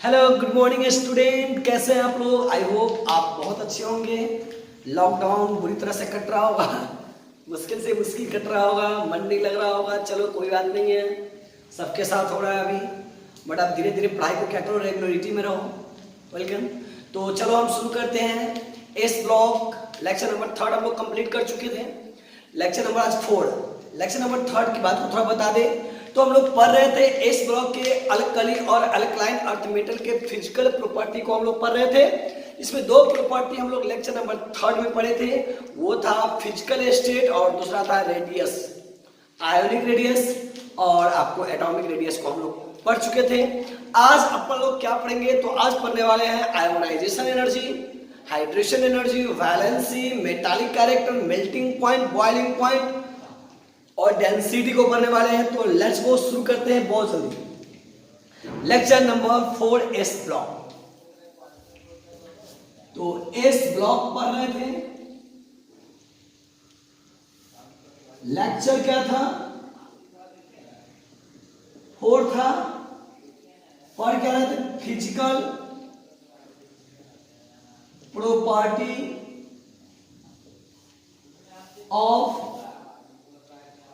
Hello good morning student, कैसे हैं आप लोग। आई होप आप बहुत अच्छे होंगे। लॉकडाउन बुरी तरह से कट रहा होगा, मुश्किल से मुश्किल कट रहा होगा, मन नहीं लग रहा होगा। चलो कोई बात नहीं है, सबके साथ हो रहा है अभी। बट आप धीरे धीरे पढ़ाई को क्या करो, रेगुलरिटी में रहो। वेलकम। तो चलो हम शुरू करते हैं। एस ब्लॉक लेक्चर नंबर 3 हम लोग कंप्लीट कर चुके थे। लेक्चर नंबर आज 4, लेक्चर नंबर 3 की बात को थोड़ा बता दे तो हम लोग पढ़ रहे थे एस ब्लॉक के अल्कली और अल्कलाइन अर्थ मेटल के फिजिकल प्रॉपर्टी को हम लोग पढ़ रहे थे। इसमें दो प्रॉपर्टी हम लोग लेक्चर नंबर 3 में पढ़े थे, वो था फिजिकल स्टेट और दूसरा था रेडियस, आयोनिक रेडियस और आपको एटॉमिक रेडियस को हम लोग पढ़ चुके थे। आज अपन लोग क्या पढ़ेंगे, तो आज पढ़ने वाले हैं ionization energy, hydration energy, valency, metallic character, melting point, boiling point और डेंसिटी को पढ़ने वाले हैं। तो लेट्स गो, शुरू करते हैं बहुत जल्दी। Lecture number 4 S block. तो एस ब्लॉक पढ़ रहे थे। लेक्चर क्या था, 4 था। पढ़ क्या रहे थे, physical property of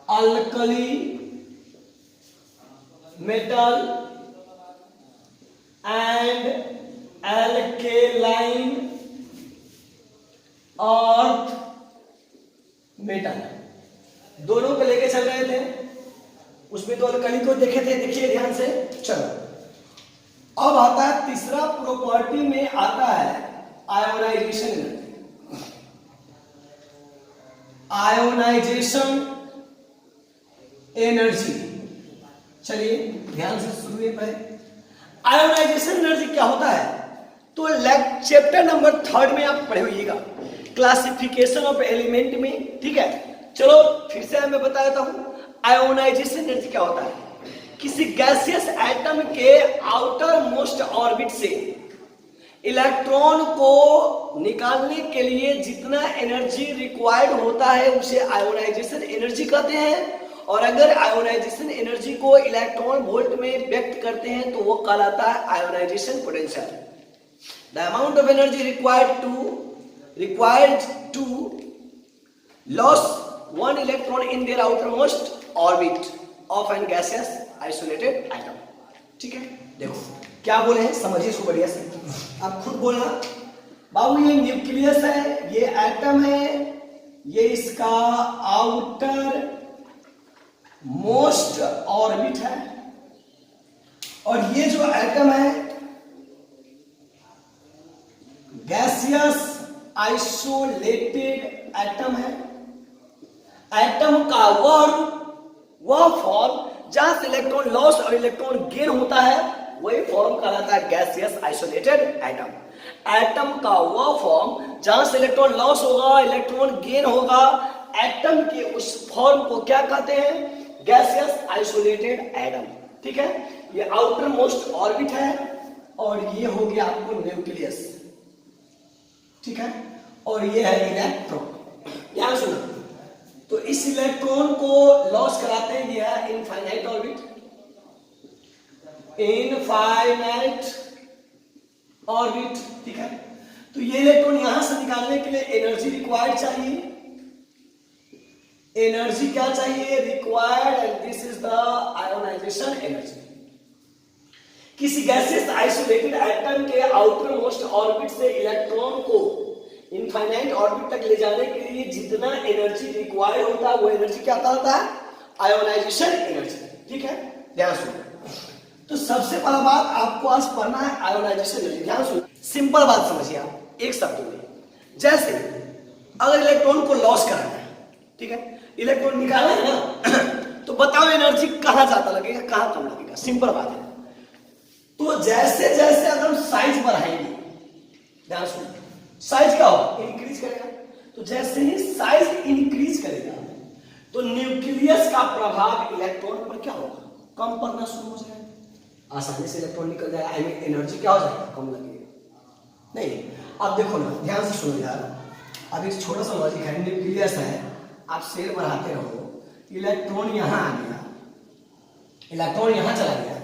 alkali metal and alkaline earth metal, दोनों को लेके चल रहे थे। उसमें तो अल्कली को देखे थे, देखिए ध्यान से। चलो अब आता है तीसरा प्रॉपर्टी में आता है आयोनाइजेशन एनर्जी। आयोनाइजेशन एनर्जी, चलिए ध्यान से सुनिए पहले। आयोनाइजेशन एनर्जी क्या होता है, तो चैप्टर नंबर 3 में आप पढ़े होइएगा, क्लासिफिकेशन ऑफ एलिमेंट में। ठीक है, चलो फिर से मैं बता देता हूं। आयोनाइजेशन एनर्जी क्या होता है, किसी गैसियस एटम के आउटर मोस्ट ऑर्बिट से इलेक्ट्रॉन को निकालने के लिए जितना एनर्जी रिक्वायर्ड होता है उसे आयोनाइजेशन एनर्जी कहते हैं। और अगर आयोनाइजेशन एनर्जी को इलेक्ट्रॉन वोल्ट में व्यक्त करते हैं तो वो कहलाता है ionization potential. The amount of energy required to loss one electron in their outermost orbit of an gaseous isolated atom. ठीक है, देखो क्या बोले हैं, समझिए इसको बढ़िया से। आप खुद बोलना, बाबू ये न्यूक्लियस है, ये एटम है, ये इसका आउटर मोस्ट ऑर्बिट है, और ये जो एटम है गैसियस आइसोलेटेड एटम है। एटम का वह फॉर्म जहां से इलेक्ट्रॉन लॉस और इलेक्ट्रॉन गेन होता है वही फॉर्म कहलाता है गैसियस आइसोलेटेड एटम। एटम का वह फॉर्म जहां से इलेक्ट्रॉन लॉस होगा, इलेक्ट्रॉन गेन होगा, एटम के उस फॉर्म को क्या कहते हैं, गैसियस आइसोलेटेड एटम। ठीक है, ये आउटर मोस्ट ऑर्बिट है और ये हो गया आपको न्यूक्लियस। ठीक है, और ये है इलेक्ट्रॉन। यहां सुनो, तो इस इलेक्ट्रॉन को लॉस कराते हैं, ये है इनफाइनाइट ऑर्बिट, इनफाइनाइट ऑर्बिट। ठीक है, तो ये इलेक्ट्रॉन यहां से निकालने के लिए एनर्जी रिक्वायर्ड चाहिए। एनर्जी क्या चाहिए, required, and this is the ionization energy. किसी गैसियस आइसोलेटेड एटम के आउटर मोस्ट ऑर्बिट से इलेक्ट्रॉन को इनफाइनाइट ऑर्बिट तक ले जाने के लिए जितना एनर्जी रिक्वायर्ड होता है वो एनर्जी क्या कहलाता है, आयोनाइजेशन एनर्जी। ठीक है, ध्यान सुनो। तो सबसे पहला बात आपको आज पढ़ना है आयोनाइजेशन एनर्जी। ध्यान सुनो, सिंपल बात समझिए आप एक शब्द में। जैसे अगर इलेक्ट्रॉन को लॉस करना है, ठीक है, इलेक्ट्रॉन निकालना है ना, तो बताओ एनर्जी कहां ज्यादा लगेगा, कहां कम लगेगा, सिंपल बात है। तो जैसे जैसे अगर हम साइज बढ़ाएंगे, ध्यान सुनो, साइज क्या होगा, इंक्रीज करेगा। तो जैसे ही साइज इंक्रीज करेगा तो न्यूक्लियस का प्रभाव इलेक्ट्रॉन पर क्या होगा, कम पड़ना शुरू हो जाएगा, आसानी से इलेक्ट्रॉन निकल जाएगा। आई मीन एनर्जी क्या हो जाएगा, कम लगेगा। नहीं, अब देखो ना, ध्यान से सुनो यार। अब एक छोटा सा लॉजिक है, न्यूक्लियस है, आप सेल बढ़ाते रहो, इलेक्ट्रॉन यहां आ गया, इलेक्ट्रॉन यहां चला गया,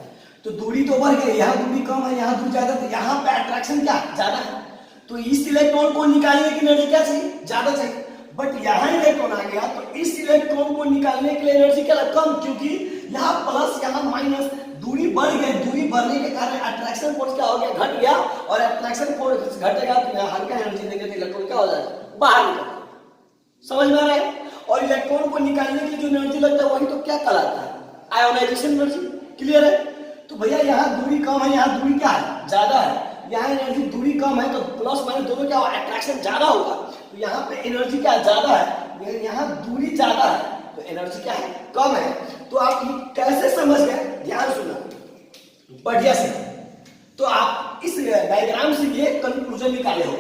तो दूरी तो बढ़ गई, यहाँ दूरी कम है, यहाँ दूरी ज्यादा, तो यहाँ पे अट्रैक्शन क्या ज्यादा है, तो इस इलेक्ट्रॉन को निकालने की एनर्जी क्या चाहिए, ज्यादा चाहिए। बट यहाँ इलेक्ट्रॉन आ गया तो इस इलेक्ट्रॉन को निकालने के लिए एनर्जी क्या कम, क्योंकि यहाँ प्लस यहाँ माइनस, दूरी बढ़ गई, दूरी बढ़ने के कारण अट्रैक्शन फोर्स क्या हो गया, घट गया, और अट्रैक्शन फोर्स घटेगा तो यहाँ हल्का एनर्जी देंगे तो इलेक्ट्रॉन क्या हो जाएगा, बाहर निकल। समझ में आ रहा है। और इलेक्ट्रॉन को निकालने के लिए जो एनर्जी लगता है वही तो क्या कहलाता है, आयोनाइजेशन एनर्जी। क्लियर है। तो भैया यहाँ दूरी कम है, यहाँ दूरी क्या है, ज्यादा है, यहाँ एनर्जी दूरी कम है तो प्लस माइनस दोनों क्या होगा, अट्रैक्शन ज्यादा होगा, तो यहाँ पे एनर्जी क्या ज्यादा है, यहाँ दूरी ज्यादा है तो एनर्जी क्या है, कम है। तो आप ये कैसे समझ गए, ध्यान सुनना बढ़िया से। तो आप इस डायग्राम से ये कंक्लूजन निकाले हो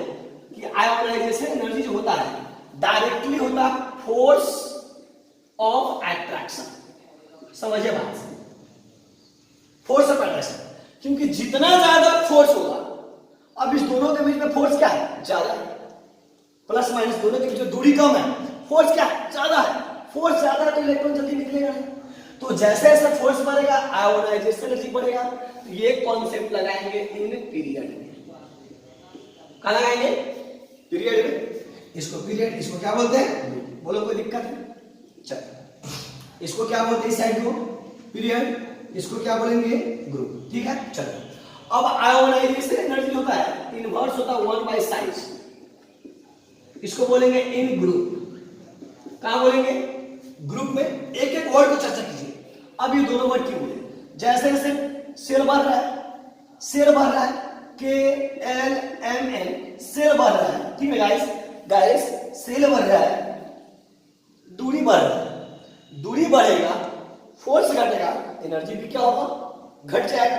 कि आयोनाइजेशन एनर्जी जो होता है डायरेक्टली होता है फोर्स ऑफ अट्रैक्शन। समझिए बात, फोर्स ऑफ अट्रैक्शन, क्योंकि जितना ज्यादा फोर्स होगा, अब इस दोनों के बीच में फोर्स क्या है, ज्यादा है, प्लस माइनस दोनों के बीच में दूरी कम है, फोर्स क्या है, ज्यादा है, फोर्स ज्यादा है तो इलेक्ट्रॉन जल्दी निकलेगा नहीं। तो जैसे जैसे फोर्स बढ़ेगा आयोनाइजेशन एनर्जी बढ़ेगा। तो ये कॉन्सेप्ट लगाएंगे इन पीरियड में, कहां लगाएंगे, पीरियड में। इसको पीरियड, इसको क्या बोलते हैं, बोलो कोई दिक्कत है, चलो इसको क्या बोलते हैं, इस साइड को पीरियड, इसको क्या बोलेंगे, ग्रुप। ठीक है, चलो अब आयोनाइजेशन एनर्जी होता है इनवर्स होता है 1 बाय साइज, इसको बोलेंगे इन ग्रुप। कहां बोलेंगे, ग्रुप में। एक एक वर्ड को चर्चा कीजिए। अब ये दोनों वर्ड क्यों बोले, जैसे जैसे सेल बढ़ रहा है, सेल बढ़ रहा है, KLMN सेल बढ़ रहा है, ठीक है गाइस, सेल बढ़ रहा है, दूरी बढ़ रहा है, दूरी बढ़ेगा, फोर्स घटेगा, एनर्जी भी क्या होगा, घट जाएगा,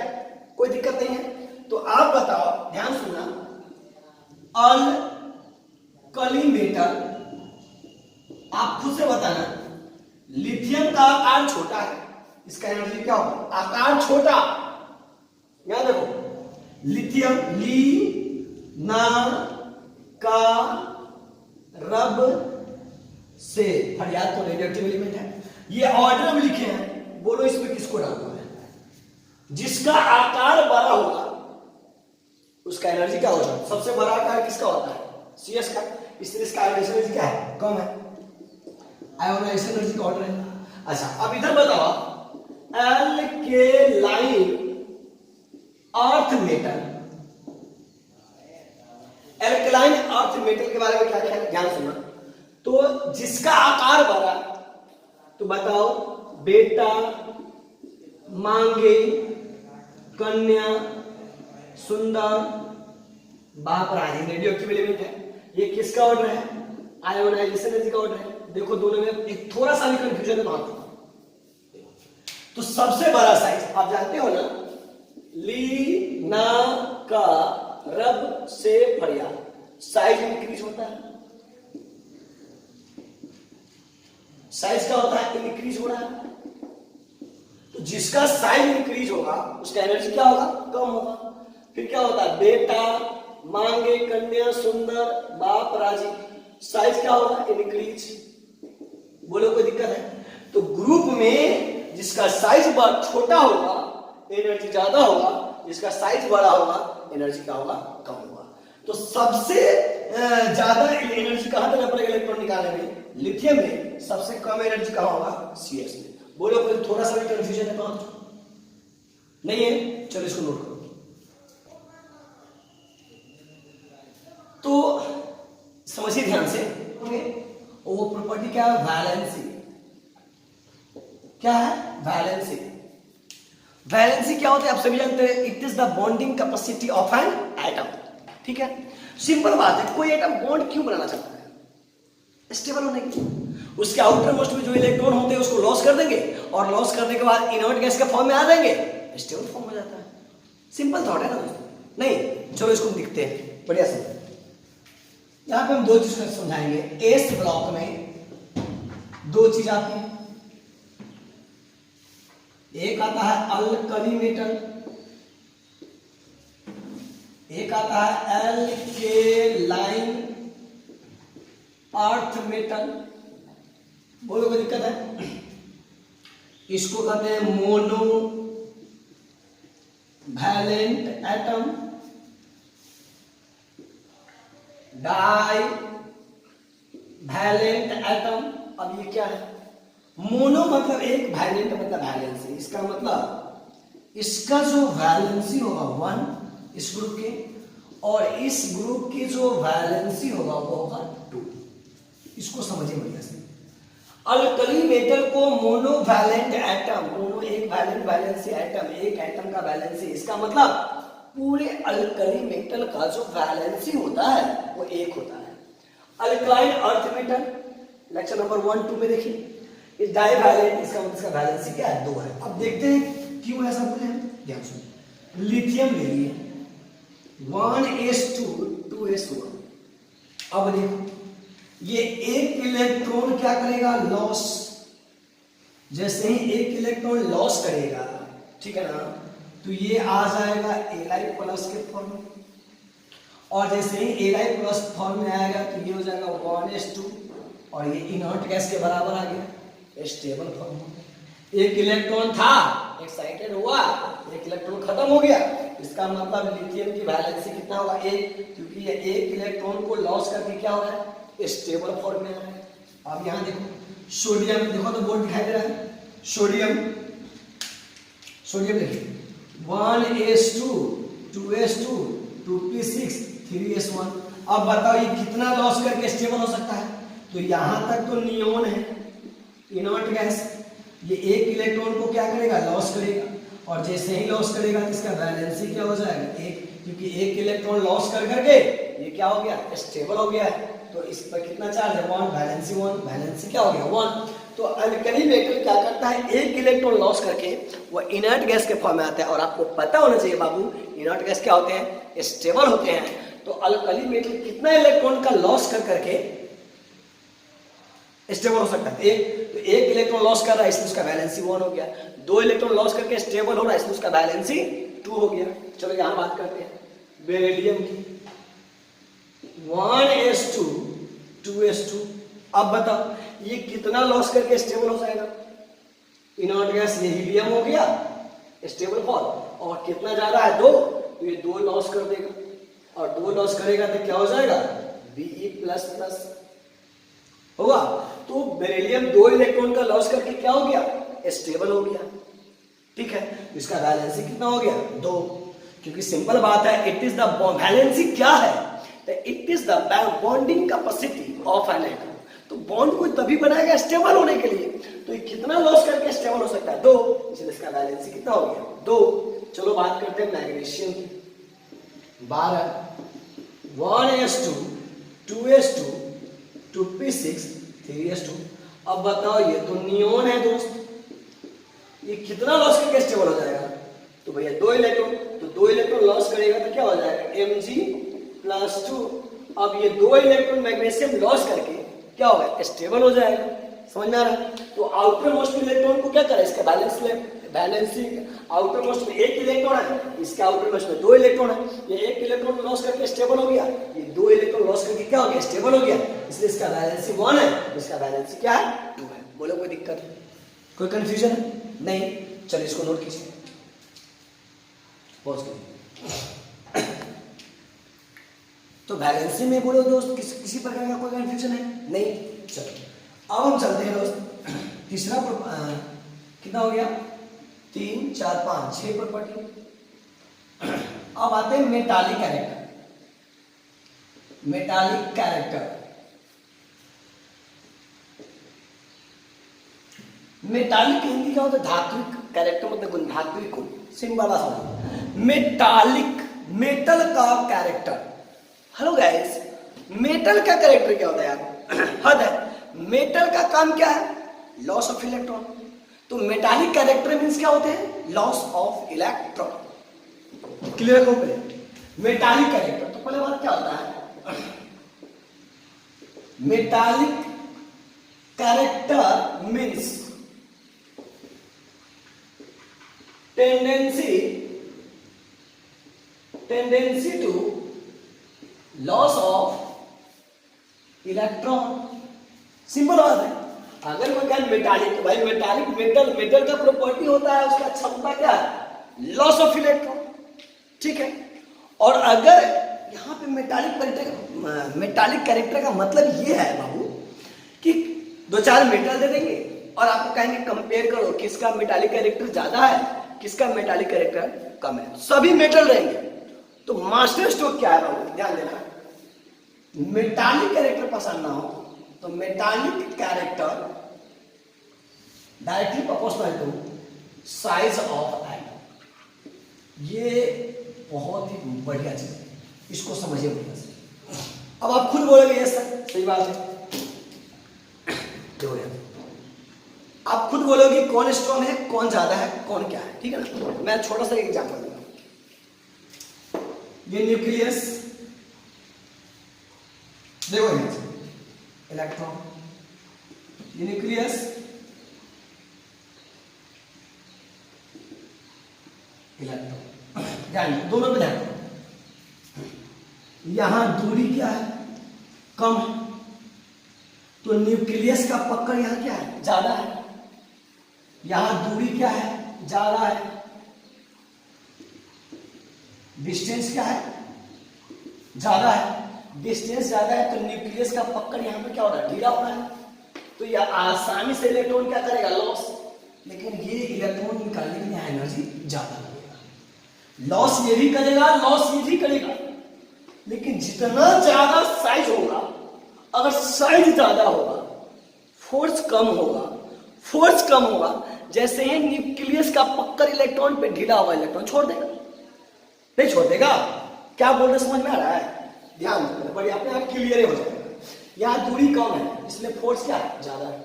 कोई दिक्कत नहीं है। तो आप बताओ, ध्यान सुनना, अल्कली मेटल, आप खुद से बताना, लिथियम का आकार छोटा है, इसका एनर्जी क्या होगा, आकार छोटा, याद रखो, लिथियम ली ना का रब से, फरियाद तो रेडियोएक्टिव एलिमेंट है, ये ऑर्डर में लिखे हैं, बोलो इसमें किसको डालना है, जिसका आकार बड़ा होगा उसका एनर्जी क्या होगा, सबसे बड़ा आकार किसका होता है, CS का, इसलिए इसका आयोनाइजेशन एनर्जी क्या है, कम है, आयोनाइजेशन एनर्जी का ऑर्डर है। अच्छा अब इधर बताओ, alkaline earth metal, alkaline earth metal के बारे में क्या क्या ध्यान सुनना। तो जिसका आकार बड़ा, तो बताओ, बेटा, मांगे, कन्या, सुंदर, बाप, राजी, रेडियोएक्टिव एलिमेंट है। ये किसका ऑर्डर है, आयोनाइजेशन एनर्जी का ऑर्डर है। देखो दोनों में एक थोड़ा सा भी कंफ्यूजन है तो तो सबसे बड़ा साइज आप जानते हो ना, ली ना का रब से फरियाद, साइज इंक्रीज होता है, साइज क्या होता है, इंक्रीज हो रहा है। तो जिसका साइज इंक्रीज होगा उसका एनर्जी क्या होगा, कम होगा। फिर क्या होता है, बेटा, मांगे, कन्या, सुंदर, बाप, राजी, साइज क्या होगा, इंक्रीज। बोलो कोई दिक्कत है। तो ग्रुप में जिसका साइज छोटा होगा एनर्जी ज्यादा होगा, जिसका साइज बड़ा होगा एनर्जी क्या होगा, कम होगा। तो सबसे ज्यादा एनर्जी कहां देना पड़ेगा इलेक्ट्रॉन निकालने में, लिथियम में। सबसे कम एनर्जी कहां होगा, CS में। बोलो कोई थोड़ा सा भी कंफ्यूजन है कहां, नहीं है, चलो इसको नोट करो। तो समझिए ध्यान से, वो प्रॉपर्टी क्या है, वैलेंसी। क्या है, वैलेंसी। वैलेंसी क्या होता है आप सभी जानते हैं, it is the bonding capacity of an atom. ठीक है, सिंपल बात है, कोई एटम बॉन्ड क्यों बनाना चाहता है, स्टेबल होने के लिए। उसके आउटर मोस्ट में जो इलेक्ट्रॉन होते हैं उसको लॉस कर देंगे, और लॉस करने के बाद इनर्ट गैस के फॉर्म में आ जाएंगे, स्टेबल फॉर्म हो जाता है। सिंपल थॉट है ना दोस्तों। नहीं, चलो इसको दिखते हैं बढ़िया से। यहां पे हम दो चीज समझाएंगे। एस ब्लॉक में दो चीज आती है, एक आता है अल्कली मेटल, एक आता है एल्केलाइन अर्थ मेटल। बोलो कोई दिक्कत है, इसको कहते हैं monovalent atom, divalent atom. अब ये क्या है? मोनो मतलब एक, वैलेंट मतलब वैलेंसी। इसका मतलब इसका जो वैलेंसी होगा 1 इस ग्रुप के, और इस ग्रुप की जो वैलेंसी होगा वो होगा 2। इसको समझिए बढ़िया से। अल्कली मेटल को मोनो वैलेंट एटम, मोनो एक वैलेंट वैलेंसी एटम, एक एटम का वैलेंसी, इसका मतलब पूरे अल्कली मेटल का जो वैलेंसी होता है वो 1 होता है। Alkaline earth metal lecture number 1, 2 में देखिए, इस डाइवैलेंट, इसका मतलब इसका वैलेंसी क्या है? 2 है। अब देखते हैं क्यों ऐसा बोले हम, ध्यान सुनिए। लिथियम ले लिए 1s2 2s1। अब देखो ये एक इलेक्ट्रॉन क्या करेगा? लॉस। जैसे ही एक इलेक्ट्रॉन लॉस करेगा, ठीक है ना, तो ये आ जाएगा Li प्लस के फॉर्म में, और जैसे ही Li प्लस फॉर्म में आएगा तो ये हो जाएगा 1s2, और ये इनर्ट गैस के बराबर आ गया, स्टेबल फॉर्म हो गया। एक इलेक्ट्रॉन था, एक्साइटेड हुआ, एक इलेक्ट्रॉन खत्म हो गया, इसका मतलब लिथियम की वैलेंसी कितना होगा? 1, क्योंकि ये एक इलेक्ट्रॉन को लॉस करके क्या हो रहा है? स्टेबल फॉर्म में आ रहा है। अब यहां देखो सोडियम, देखो तो बोर्ड दिखाई दे रहा है, सोडियम, सोडियम देखिए 1s2 2s2 2p6 3s1। अब बताओ ये कितना लॉस करके स्टेबल हो सकता है? तो यहां तक तो नियोन है, इनर्ट गैस, ये एक इलेक्ट्रॉन को क्या करेगा? लॉस करेगा, और जैसे ही लॉस करेगा तो इसका वैलेंसी क्या हो जाएगा? 1, क्योंकि एक इलेक्ट्रॉन लॉस कर करके ये क्या हो गया? स्टेबल हो गया है। तो इस पर कितना चार्ज है? 1, वैलेंसी 1, वैलेंसी क्या हो गया? 1। तो अल्कली मेटल क्या करता है? एक इलेक्ट्रॉन लॉस करके वो इनर्ट गैस के फॉर्म में आता है, और आपको पता होना चाहिए बाबू, इनर्ट गैस क्या होते हैं? स्टेबल होते हैं। तो अल्कली मेटल कितना इलेक्ट्रॉन का लॉस कर करके स्टेबल हो सकता है? एक। तो एक इलेक्ट्रॉन लॉस कर रहा है, इसलिए उसका वैलेंसी 1 हो गया। 2 इलेक्ट्रॉन लॉस करके स्टेबल हो रहा है, इसलिए उसका वैलेंसी 2 हो गया। चलो यहां बात करते हैं बेरिलियम की, 1s2 2s2। अब बताओ ये कितना लॉस करके स्टेबल हो जाएगा? इनर्ट गैस, ये हीलियम हो गया स्टेबल फॉर्म, और कितना ज्यादा है? 2, तो ये 2 लॉस कर देगा, और 2 लॉस करेगा तो क्या हो जाएगा? Be++ होगा। तो बेरिलियम 2 इलेक्ट्रॉन का लॉस करके क्या हो गया? स्टेबल हो गया, ठीक है। इसका वैलेंसी कितना हो गया? 2, क्योंकि सिंपल बात है, इट इज द वैलेंसी क्या है? It is the bonding capacity of an atom. तो बॉन्ड को तभी बनाएगा स्टेबल होने के लिए। तो ये कितना लॉस करके स्टेबल हो सकता है? 2, इसलिए इसका वैलेंसी कितना हो गया? 2। चलो बात करते हैं मैग्नीशियम की, 12 1s2 2s2 2p6 3s2। अब बताओ ये तो नियोन है दोस्त, ये कितना लॉस करके स्टेबल हो जाएगा? तो भैया 2 इलेक्ट्रॉन, तो 2 इलेक्ट्रॉन लॉस करेगा तो क्या हो जाएगा? Mg+2। अब ये 2 इलेक्ट्रॉन मैग्नीशियम लॉस करके क्या होगा? स्टेबल हो जाएगा। समझ में आ रहा है? तो आउटर मोस्ट इलेक्ट्रॉन को क्या करें? इसका बैलेंस ले, बैलेंसिंग। आउटर मोस्ट में 1 इलेक्ट्रॉन है, इसके आउटर मोस्ट में 2 इलेक्ट्रॉन है। ये 1 इलेक्ट्रॉन लॉस करके स्टेबल हो गया, ये 2 इलेक्ट्रॉन लॉस करके क्या हो गया? स्टेबल हो गया, इसलिए इसका बैलेंसी 1 है, इसका बैलेंसी क्या है? 2 है। बोलो कोई दिक्कत है? कोई कंफ्यूजन है? नहीं। चलिए इसको नोट कीजिए, पॉज कीजिए। तो वैलेंसी में बोलो दोस्त किसी प्रकार का कोई कंफ्यूजन है? नहीं। चलो अब हम चलते हैं दोस्त, तीसरा कितना हो गया? 3 4 5 6 प्रॉपर्टी। अब आते हैं metallic character. Metallic character, metallic Hindi का होता है धात्विक, कैरेक्टर मतलब गुण, धात्विक गुण। सिंपल बात, मेटालिक, मेटल का कैरेक्टर। हेलो गाइस, मेटल का कैरेक्टर क्या होता है यार? हद है। मेटल का काम क्या है? Loss of electron. तो मेटालिक कैरेक्टर मींस क्या होते हैं? Loss of electron. क्लियर हो पहले? मेटालिक कैरेक्टर, तो पहले बात क्या होता है? Metallic character means tendency to loss of electron। Simple बात है। अगर कोई कहे मेटालिक, तो भाई मेटालिक मेटल, मेटल का प्रॉपर्टी होता है उसका क्षमता क्या है? Loss of electron. ठीक है। और अगर यहाँ पे मेटालिक कैरेक्टर का मतलब ये है बाबू कि दो चार मेटल दे देंगे और आपको कहेंगे कंपेयर करो किसका मेटालिक कैरेक्टर ज्यादा है, किसका मेटालिक कैरेक्टर कम है, सभी मेटल रहेंगे। तो मास्टर स्ट्रोक क्या है बाबू, ध्यान देना, मेटालिक कैरेक्टर पसंद ना हो तो metallic character directly proportional to size of atom. ये बहुत ही बढ़िया चीज है, इसको समझिए बढ़िया से। अब आप खुद बोलोगे यस सर सही बात है, आप खुद बोलोगे कौन स्ट्रॉन्ग है, कौन ज्यादा है, कौन क्या है, ठीक है ना। मैं छोटा सा एग्जांपल दूंगा। ये न्यूक्लियस देखो, इलेक्ट्रॉन, ये न्यूक्लियस, इलेक्ट्रॉन, ध्यान दोनों पे ध्यान। यहां दूरी क्या है, कम है, तो न्यूक्लियस का पकड़ यहां क्या है, ज्यादा है। यहां दूरी क्या है, ज्यादा है, डिस्टेंस क्या है, ज्यादा है। डिस्टेंस ज्यादा है तो न्यूक्लियस का पकड़ यहां पे क्या हो रहा है, ढीला हो रहा है, तो यह आसानी से इलेक्ट्रॉन क्या करेगा, लॉस। लेकिन ये इलेक्ट्रॉन निकालने के लिए एनर्जी ज्यादा लगेगा, लॉस ये भी करेगा, लॉस ये भी करेगा। लेकिन जितना ज्यादा साइज होगा, अगर साइज ज्यादा होगा फोर्स कम होगा, फोर्स कम होगा, जैसे ही न्यूक्लियस का पकड़ इलेक्ट्रॉन पे ढीला होगा, इलेक्ट्रॉन छोड़ देगा, नहीं छोड़ देगा। क्या बोल रहे समझ में आ रहा है, ध्यान देना, बड़ी अपने आप क्लियर हो जाएगा। यहाँ दूरी कम है इसलिए फोर्स क्या है, ज्यादा है।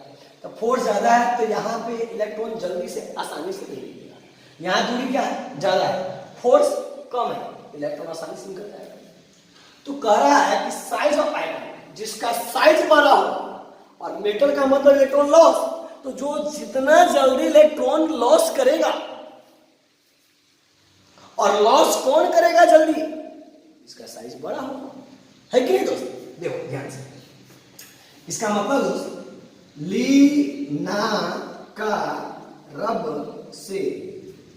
तो फोर्स ज्यादा है तो यहाँ पे इलेक्ट्रॉन जल्दी से आसानी से नहीं निकलेगा। यहाँ दूरी क्या है, ज्यादा है, फोर्स कम है, इलेक्ट्रॉन आसानी से निकल जाएगा। तो कह रहा है कि साइज ऑफ एटम, जिसका साइज बड़ा हो, और मेटल का मतलब इलेक्ट्रॉन लॉस, तो जो जितना जल्दी इलेक्ट्रॉन लॉस करेगा, और लॉस कौन करेगा जल्दी, इसका साइज बड़ा होगा, है कि नहीं दोस्त। देखो ध्यान से, इसका मतलब दोस्त ली ना का रब से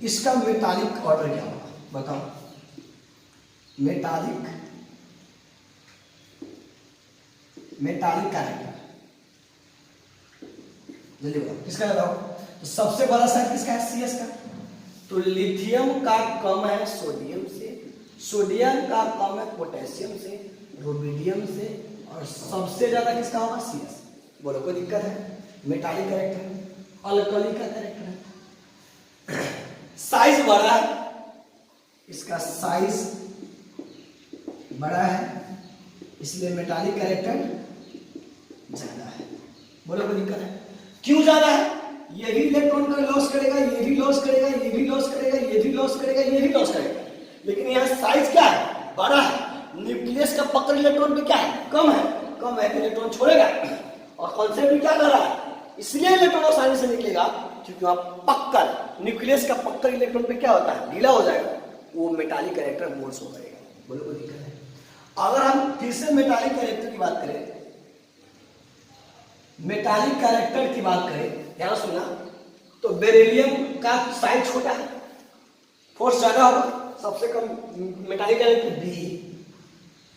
इसका मेटालिक ऑर्डर क्या होगा, बताओ। मेटालिक कैरेक्टर जल्दी बताओ किसका बताओ। तो सबसे बड़ा साइज किसका है, सीएस का। तो लिथियम का कम है सोडियम से, सोडियम का कम है पोटेशियम से, रुबिडियम से, और सबसे ज्यादा किसका होगा, सीएस। बोलो कोई दिक्कत है, मेटालिक कैरेक्टर, अल्कली का कैरेक्टर है, साइज बड़ा है, इसका साइज बड़ा है इसलिए मेटालिक कैरेक्टर ज्यादा है। बोलो कोई दिक्कत है, क्यों ज्यादा है, ये भी इलेक्ट्रॉन का लॉस करेगा, ये भी लॉस करेगा, ये भी लॉस करेगा, ये भी लॉस करेगा, ये भी लॉस करेगा। लेकिन यहाँ साइज क्या है, बड़ा है, न्यूक्लियस का पकड़ इलेक्ट्रॉन पे क्या है, कम है, कम है तो इलेक्ट्रॉन छोड़ेगा। और कॉन्सेप्ट भी क्या कर रहा है, इसलिए इलेक्ट्रॉन आसानी से निकलेगा क्योंकि वहां पकड़, न्यूक्लियस का पकड़ इलेक्ट्रॉन पे क्या होता है, ढीला हो जाएगा, वो मेटालिक कैरेक्टर मोर शो करेगा। बोलो कोई दिक्कत है। अगर हम फिर से मेटालिक कैरेक्टर की बात करें, मेटालिक कैरेक्टर की बात करें, ध्यान सुनना, तो बेरिलियम का साइज छोटा है, फोर्स ज्यादा होगा, सबसे कम metallic character B,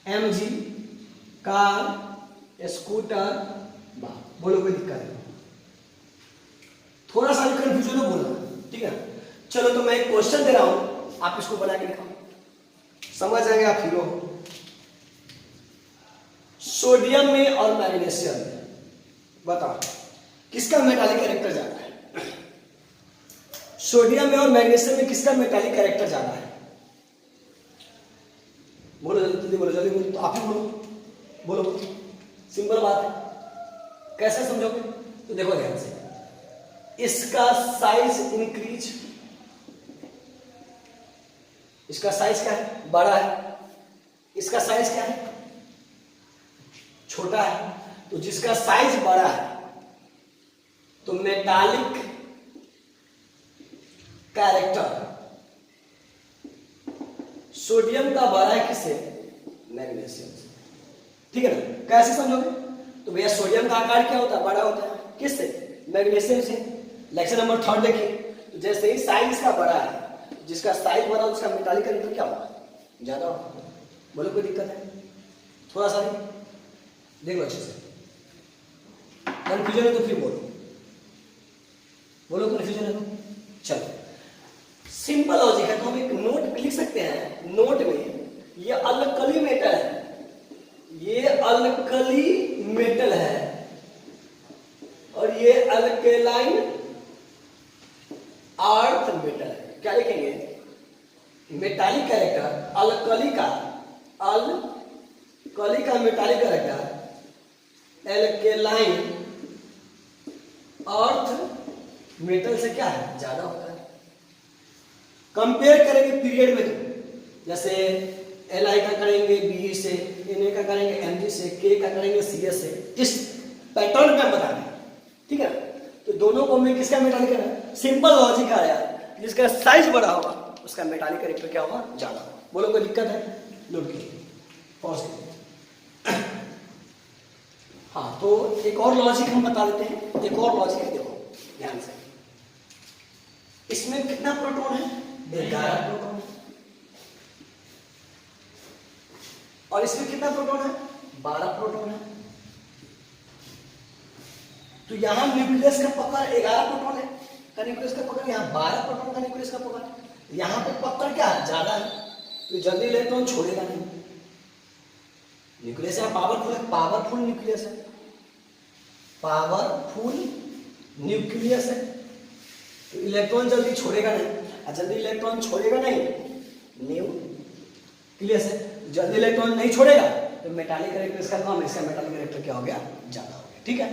MG, car, scooter, bike. बोलो कोई दिक्कत है, थोड़ा सा कंफ्यूजन हो बोलना, ठीक है। चलो तो मैं एक क्वेश्चन दे रहा हूं, आप इसको बना के दिखाओ, समझ जाएंगे आप हीरो। सोडियम में और मैग्नीशियम में बताओ किसका मेटालिक कैरेक्टर ज्यादा है, सोडियम में और मैग्नीशियम में किसका मेटालिक कैरेक्टर ज्यादा है। बोलो जल्दी बोलो, जल्दी बोलो, तो आप ही बोलो, बोलो, सिंपल बात है, कैसे समझोगे। तो देखो ध्यान से, इसका साइज इंक्रीज, इसका साइज क्या है, बड़ा है, इसका साइज क्या है, छोटा है। तो जिसका साइज बड़ा है तो मेटालिक कैरेक्टर सोडियम का बड़ा है किससे, मैग्नीशियम से, ठीक है ना। कैसे समझोगे, तो भैया सोडियम का आकार क्या होता है, बड़ा होता है, किससे, मैग्नीशियम से। लेक्चर नंबर 3 देखिए, तो जैसे ही साइज इसका बड़ा है, जिसका साइज बड़ा है उसका मेटालिक कैरेक्टर क्या होगा, ज्यादा होगा। बोलो कोई दिक्कत है? थोड़ा सा नहीं, देख लो अच्छे से। कन्फ्यूजन है तो फिर बोलो, बोलो कन्फ्यूजन है तो। चलो सिंपल लॉजिक है, तो हम एक नोट पे लिख सकते हैं। नोट में ये अल्कली मेटल है, ये अल्कली मेटल है, और ये अल्केलाइन अर्थ मेटल है। क्या लिखेंगे? मेटालिक कैरेक्टर अल्कली का, अल्कली का metallic character alkaline earth metal से क्या है? ज्यादा होता है। कंपेयर करेंगे पीरियड में, तो जैसे Li का करेंगे Be से, Na का करेंगे Mg से, K का करेंगे Cs से, इस पैटर्न पे हम बता रहे हैं, ठीक है। तो दोनों को में किसका मेटालिक है? सिंपल लॉजिक है यार, जिसका साइज बड़ा होगा उसका मेटालिक कैरेक्टर क्या होगा? ज्यादा होगा। बोलो कोई दिक्कत है? नोट कीजिए, पॉज कीजिए। हाँ, तो एक और लॉजिक हम बता देते हैं। एक और लॉजिक है, देखो ध्यान से। इसमें कितना प्रोटॉन है? 11 प्रोटॉन है। और इसमें कितना प्रोटॉन है? 12 प्रोटॉन है। तो यहां न्यूक्लियस का पकड़ 11 प्रोटॉन है का न्यूक्लियस का पकड़, यहां 12 प्रोटॉन का न्यूक्लियस का पकड़। यहां पे पकड़ क्या ज्यादा है, तो जल्दी इलेक्ट्रॉन छोड़ेगा नहीं। न्यूक्लियस है पावरफुल है, पावरफुल न्यूक्लियस है, पावरफुल न्यूक्लियस है, तो इलेक्ट्रॉन जल्दी छोड़ेगा नहीं। और जल्दी इलेक्ट्रॉन छोड़ेगा नहीं, न्यूक्लियस है, जल्दी इलेक्ट्रॉन नहीं छोड़ेगा, तो मेटालिक कैरेक्टर इसका कम, इसका मेटालिक कैरेक्टर क्या हो गया? ज्यादा हो गया। ठीक है,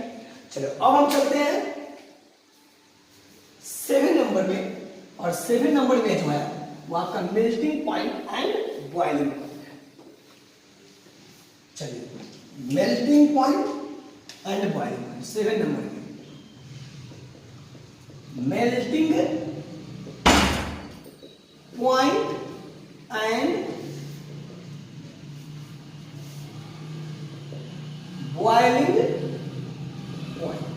चलो अब हम चलते हैं 7 नंबर में। और 7 नंबर में जो है वो आपका melting point and boiling point है। चलिए, melting point and boiling point 7 number में। Melting point and boiling point.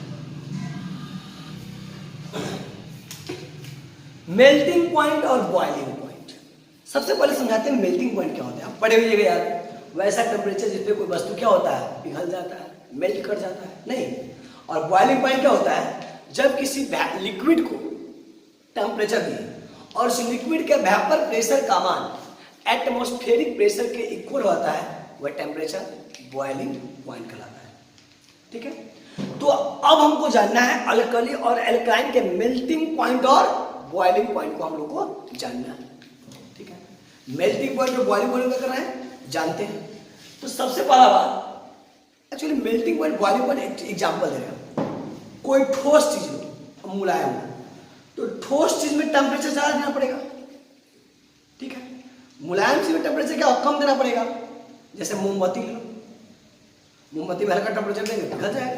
Melting point और बॉइलिंग पॉइंट, सबसे पहले समझाते हैं मेल्टिंग पॉइंट क्या होता है। आप पढ़े हुए यार, वैसा टेम्परेचर जिस पे कोई वस्तु क्या होता है? पिघल जाता है, मेल्ट कर जाता है, नहीं। और बॉइलिंग पॉइंट क्या होता है? जब किसी लिक्विड को टेम्परेचर दिए और उस लिक्विड के वेपर प्रेशर का मान एटमॉस्फेरिक प्रेशर के इक्वल होता है, वह टेम्परेचर बॉइलिंग पॉइंट कहलाता है। ठीक है, तो अब हमको जानना है अल्कली और एल्काइन के मेल्टिंग पॉइंट और बॉइलिंग पॉइंट को हम लोग को जानना है। ठीक है, मेल्टिंग पॉइंट और बॉइलिंग पॉइंट क्या करना है जानते हैं। तो सबसे पहला बात, actually melting point boiling point example दे रहे हैं। कोई ठोस चीज लो, मुलायम हो, तो ठोस चीज में टेम्परेचर ज्यादा देना पड़ेगा। ठीक है, मुलायम चीज में टेम्परेचर क्या कम देना पड़ेगा। जैसे मोमबत्ती लो, मोमबत्ती में हल्का टेम्परेचर देंगे पिघल जाएगा,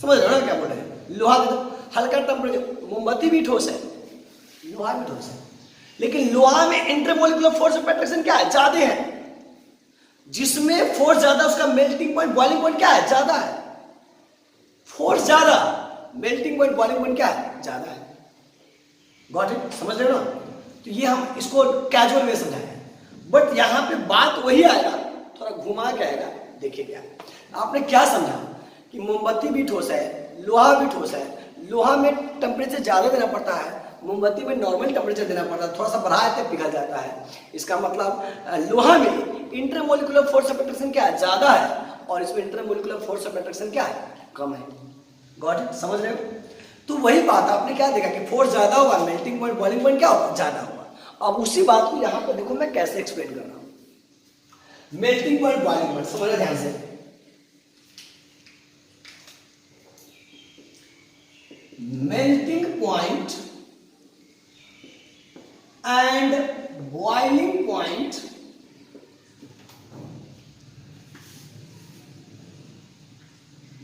समझ रहे हो ना क्या बोल रहे हैं। लोहा दे दो, हल्का टेम्परेचर, मोमबत्ती भी ठोस है, लोहा भी ठोस है, लेकिन लोहा में इंटरमोलिकुलर फोर्स ऑफ अट्रैक्शन क्या है? ज्यादा है। जिसमें फोर्स ज्यादा उसका मेल्टिंग पॉइंट बॉइलिंग पॉइंट क्या है? ज्यादा है। फोर्स ज्यादा, मेल्टिंग पॉइंट बॉइलिंग पॉइंट क्या है? ज्यादा है। Got it? समझ रहे हो ना? तो ये हम इसको कैजुअल में समझाएं, बट यहां पे बात वही आएगा, थोड़ा घुमा के आएगा। देखिए क्या आपने क्या समझा कि मोमबत्ती भी ठोस है, लोहा भी ठोस है। लोहा में टेम्परेचर ज्यादा देना पड़ता है, मोमबत्ती में नॉर्मल टेम्परेचर देना पड़ता है, थोड़ा सा बढ़ाए तो पिघल जाता है। इसका मतलब लोहा में इंटरमोलिकुलर फोर्स ऑफ अट्रैक्शन क्या है? ज्यादा है, और इसमें इंटरमोलिकुलर फोर्स ऑफ अट्रैक्शन क्या है? कम है। Got it? समझ रहे हो? तो वही बात आपने क्या देखा कि फोर्स ज्यादा होगा, मेल्टिंग पॉइंट बॉइलिंग पॉइंट क्या होगा? ज्यादा होगा। अब उसी बात को यहां पर देखो मैं कैसे एक्सप्लेन कर रहा हूं। मेल्टिंग पॉइंट बॉइलिंग पॉइंट समझना ध्यान से। Melting point and boiling point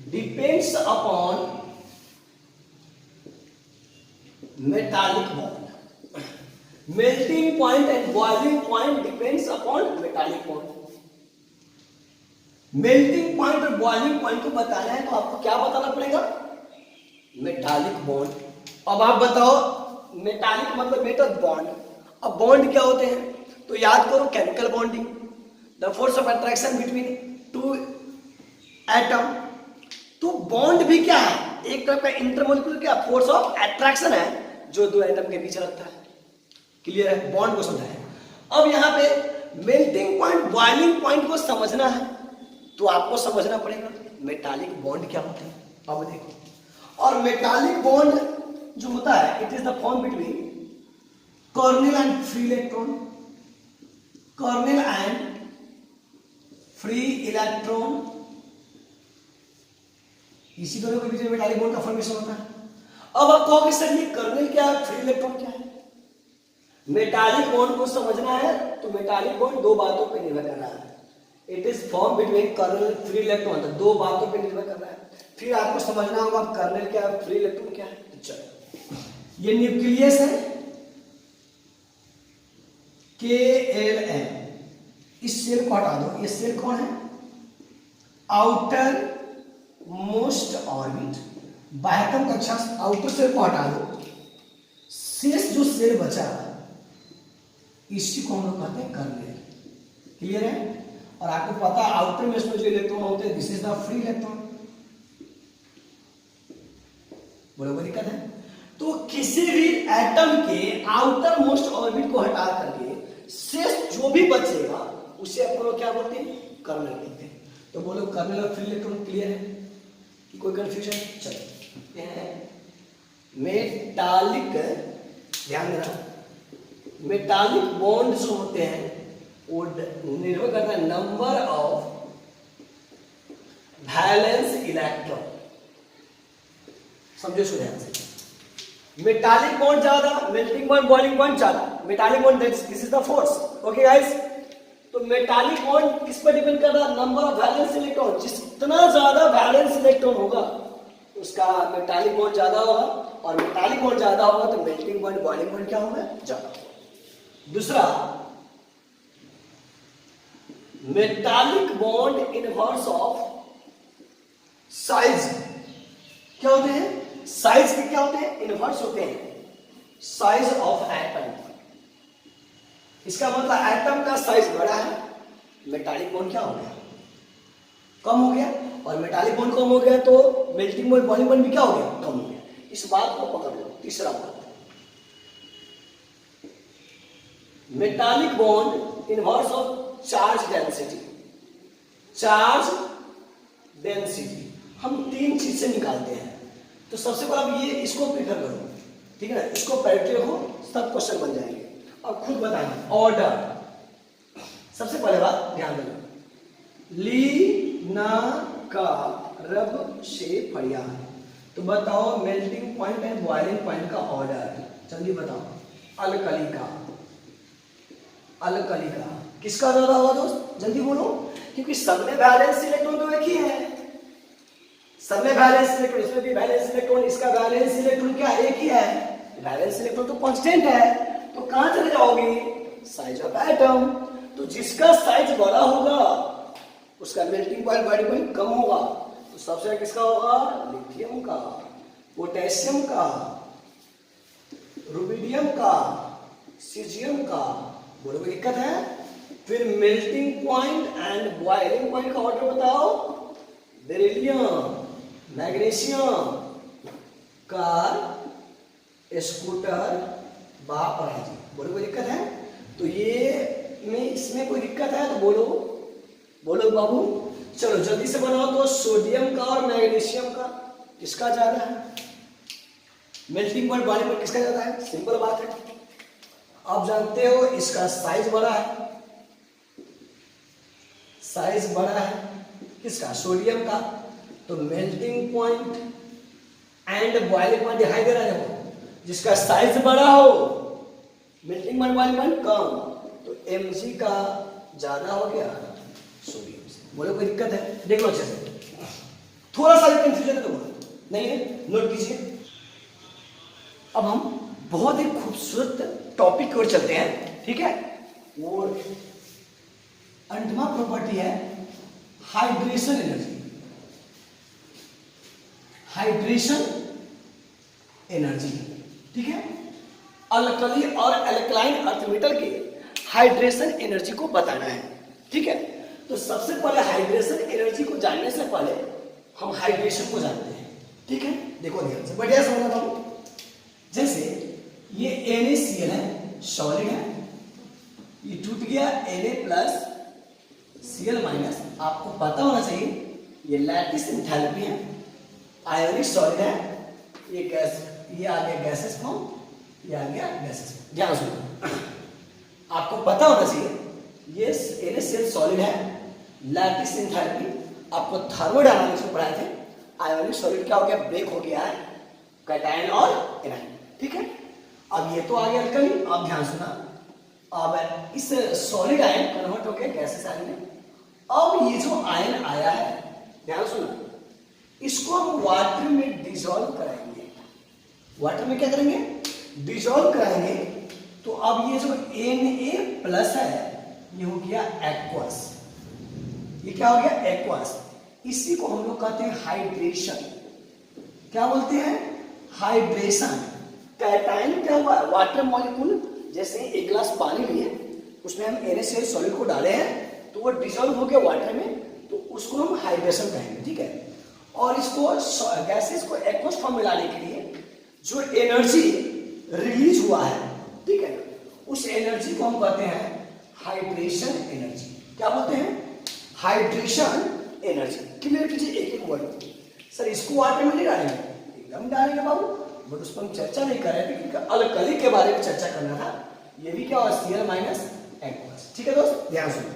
depends upon metallic bond. Melting point and boiling point depends upon metallic bond. Melting point और बॉइलिंग पॉइंट को बताना है तो आपको क्या बताना पड़ेगा? Metallic bond. अब आप बताओ, मेटालिक मतलब मेटल बॉन्ड। अब बॉन्ड क्या होते हैं? तो याद करो chemical bonding, the force of attraction between two atom. तो बॉन्ड भी क्या है, एक तरह का इंटरमोलिकुलर क्या फोर्स ऑफ अट्रैक्शन है जो दो एटम के बीच रखता है। क्लियर है, बॉन्ड को समझाया। अब यहाँ पे मेल्टिंग पॉइंट बॉइलिंग पॉइंट को समझना है तो आपको समझना पड़ेगा मेटालिक बॉन्ड क्या होते हैं। अब देखो, और मेटालिक बॉन्ड जो होता है it is the form between Cornell and free electron, Cornell and free electron, इसी दोनों के बीच में मेटालिक बॉन्ड का फॉर्मेशन होता है। अब आप कहोगे सर ये कर्नेल क्या है, फ्री इलेक्ट्रॉन क्या है? मेटालिक बॉन्ड को समझना है तो मेटालिक बॉन्ड दो बातों पर निर्भर कर रहा है। It is form between kernel free electron, तो दो बातों पर निर्भर कर रहा है। फिर आपको समझना होगा कर्नेल क्या है, फ्री इलेक्ट्रॉन क्या है। तो चलो, ये न्यूक्लियस है KLM, इस सेल को हटा दो। ये सेल कौन है, आउटर मोस्ट ऑर्बिट, बाह्यतम कक्षा आउटर सेल को हटा दो, शेष जो सेल बचा इसी को हम लोग कहते हैं कर्नेल। क्लियर है, और आपको पता है आउटर मोस्ट में जो इलेक्ट्रॉन होते हैं this is the free electron. बराबर दिक्कत है। तो किसी भी एटम के आउटर मोस्ट ऑर्बिट को हटा करके शेष जो भी बचेगा उसे अपन लोग क्या बोलते हैं, कर्नेल बोलते हैं। तो बोलो कर्नेल और फ्री इलेक्ट्रॉन क्लियर है कि कोई कंफ्यूजन? चलो, मेटालिक, ध्यान देना, मेटालिक बॉन्ड जो होते हैं वो निर्भर करता है नंबर ऑफ वैलेंस इलेक्ट्रॉन। समझो इसको ध्यान से, मेटालिक बॉन्ड ज्यादा, मेल्टिंग पॉइंट बॉइलिंग पॉइंट ज्यादा, metallic bond this is the force. Okay guys, तो मेटालिक बॉन्ड किस पर डिपेंड कर रहा है, नंबर ऑफ वैलेंस इलेक्ट्रॉन। जितना ज्यादा वैलेंस इलेक्ट्रॉन होगा उसका मेटालिक बॉन्ड ज्यादा होगा, और मेटालिक बॉन्ड ज्यादा होगा तो मेल्टिंग पॉइंट बॉइलिंग पॉइंट क्या होगा, ज्यादा होगा। दूसरा, metallic bond inverse of size क्या होते हैं, साइज के क्या होते हैं, इनवर्स होते हैं साइज ऑफ एटम। इसका मतलब एटम का साइज बड़ा है, मेटालिक बॉन्ड क्या हो गया, कम हो गया, और मेटालिक बॉन्ड कम हो गया तो मेल्टिंग पॉइंट बॉइलिंग पॉइंट भी क्या हो गया, कम हो गया। इस बात को पकड़ लो। तीसरा बात, metallic bond inverse of charge density. Charge density हम तीन चीज से निकालते हैं। तो सबसे पहले ये इसको प्रिफर करो, ठीक है ना, इसको प्रायोरिटी रखो, सब क्वेश्चन बन जाएंगे। अब खुद बताएंगे ऑर्डर। सबसे पहले बात ध्यान देना, ली ना का रब से फरिया। तो बताओ melting point and boiling point का ऑर्डर, जल्दी बताओ। अल्कली का, अल्कली का किसका ज्यादा होगा दोस्त, जल्दी बोलो, क्योंकि सब में वैलेंस इलेक्ट्रॉन तो एक ही है। सब में वैलेंस इलेक्ट्रॉन, इसमें भी वैलेंस इलेक्ट्रॉन, इसका वैलेंस इलेक्ट्रॉन क्या एक ही है, वैलेंस इलेक्ट्रॉन तो कांस्टेंट है। तो कहां चले जाओगे, साइज ऑफ एटम। तो जिसका साइज बड़ा होगा उसका मेल्टिंग पॉइंट बॉइलिंग पॉइंट कम होगा। तो सबसे किसका होगा, लिथियम का, पोटेशियम का, रुबिडियम का, सीजियम का। बोलो कोई दिक्कत है? फिर melting point and boiling point का ऑर्डर बताओ, बेरिलियम, मैग्नीशियम, कार, स्कूटर, बापराजी। बोलो कोई दिक्कत है? तो ये में इसमें कोई दिक्कत है तो बोलो, बोलो बाबू। चलो जल्दी से बनाओ। तो सोडियम का और मैग्नीशियम का किसका ज्यादा है, मेल्टिंग पॉइंट बॉइलिंग पॉइंट किसका ज्यादा है? सिंपल बात है, आप जानते हो इसका साइज बड़ा है, साइज बड़ा है किसका, सोडियम का। तो melting point and boiling point दिखाई दे रहा है, देखो, जिसका साइज बड़ा हो मेल्टिंग पॉइंट बॉइलिंग पॉइंट कम, तो Mg का ज्यादा हो गया सोडियम से। बोलो कोई दिक्कत है? देख लो अच्छे से, थोड़ा सा कंफ्यूजन है तो बोलो, नहीं है नोट कीजिए। अब हम बहुत ही खूबसूरत टॉपिक की ओर चलते हैं, ठीक है। वो अंतिम प्रॉपर्टी है हाइड्रेशन एनर्जी। हाइड्रेशन एनर्जी, ठीक है। अल्कली और एल्कलाइन अर्थ मेटल के हाइड्रेशन एनर्जी को बताना है। ठीक है, तो सबसे पहले हाइड्रेशन एनर्जी को जानने से पहले हम हाइड्रेशन को जानते हैं। ठीक है, देखो ध्यान से, बढ़िया समझना बाबू। जैसे ये NaCl है, सॉलिड है, ये टूट गया Na+Cl-, आपको पता होना चाहिए ये लैटिस एंथैल्पी है, आयोनिक सॉलिड है, ये गैस, ये आ गया गैसेस फॉर्म, ये आ गया गैसेस फॉर्म। ध्यान सुनो, आपको पता होना चाहिए ये NaCl सॉलिड है, लैटिस एंथैल्पी, आपको थर्मोडायनामिक्स में पढ़ाए थे। आयोनिक सॉलिड क्या हो गया, ब्रेक हो गया है, कैटायन और एनायन। ठीक है, अब ये तो आ गया अल्कली। अब ध्यान सुना, अब इस सॉलिड आयन कन्वर्ट होकर गैसेस आयन में, अब ये जो आयन आया है, ध्यान सुना, इसको हम वाटर में डिसॉल्व कराएंगे। वाटर में क्या करेंगे, डिसॉल्व कराएंगे। तो अब ये जो Na+ है ये हो गया एक्वस, ये क्या हो गया, एक्वस। इसी को हम लोग कहते हैं हाइड्रेशन। क्या बोलते हैं, हाइड्रेशन। कैटायन क्या हुआ, वाटर मॉलिक्यूल, जैसे एक गिलास पानी लिए, उसमें हम NaCl सॉलिड को डाले हैं तो वो डिसॉल्व हो गया वाटर में, तो उसको हम हाइड्रेशन कहेंगे। ठीक है, और इसको गैसेस को एक्वस फॉर्म में लाने के लिए जो एनर्जी रिलीज हुआ है, ठीक है, उस एनर्जी को हम कहते हैं हाइड्रेशन एनर्जी। क्या बोलते हैं, हाइड्रेशन एनर्जी। क्लियर कीजिए एक एक वर्ड। सर इसको वाटर में नहीं डालेंगे, एकदम डालेंगे बाबू, बट उस पर हम चर्चा नहीं कर रहे थे क्योंकि अल्कली के बारे में चर्चा करना था। ये भी क्या होगा, Cl- एक्वस। ठीक है दोस्त, ध्यान सुनो,